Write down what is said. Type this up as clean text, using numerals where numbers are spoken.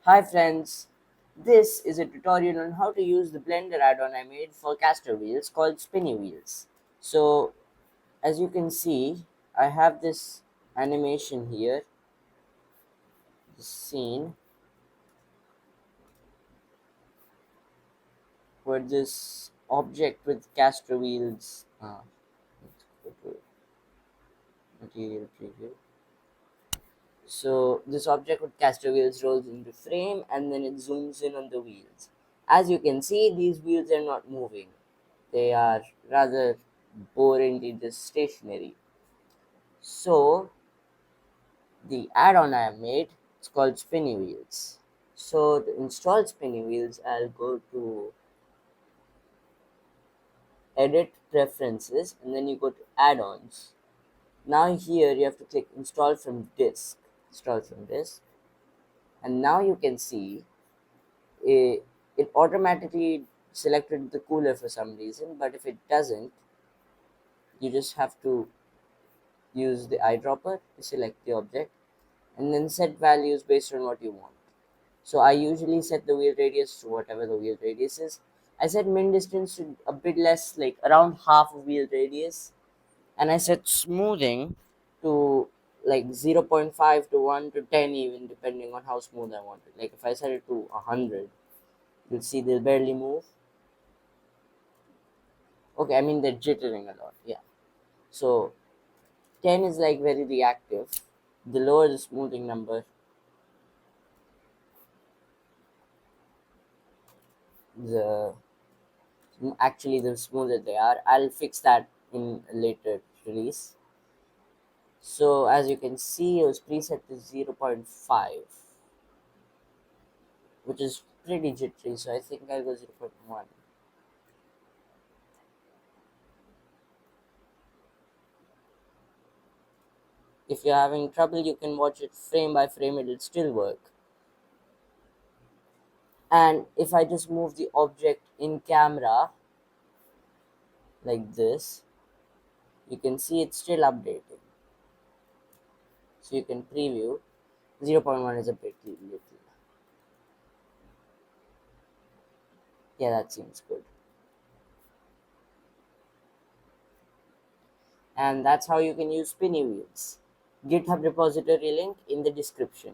Hi friends, this is a tutorial on how to use the Blender add-on I made for caster wheels called SpinnyWheels. So as you can see, I have this animation here, this scene where this object with caster wheels, let's go to material preview. So this object with caster wheels rolls into frame and then it zooms in on the wheels. As you can see, these wheels are not moving. They are rather boringly just stationary. So the add-on I have made is called SpinnyWheels. So to install SpinnyWheels, I'll go to Edit Preferences and then you go to Add-ons. Now here you have to click Install from Disk. Install from Disk, and now you can see it automatically selected the cooler for some reason. But if it doesn't, you just have to use the eyedropper to select the object and then set values based on what you want. So I usually set the wheel radius to whatever the wheel radius is. I set min distance to a bit less, like around half of wheel radius, and I set smoothing to like 0.5 to 1 to 10, even depending on how smooth I want it. Like if I set it to 100, you'll see they'll barely move. Okay, I mean they're jittering a lot. Yeah. So 10 is like very reactive. The lower the smoothing number, the actually the smoother they are. I'll fix that in a later release. So as you can see, it was preset to 0.5, which is pretty jittery. So I think I'll go 0.1. If you're having trouble, you can watch it frame by frame. It'll still work. And if I just move the object in camera like this, you can see it's still updating. So you can preview. 0.1 is a bit little. Yeah, that seems good. And that's how you can use SpinnyWheels. GitHub repository link in the description.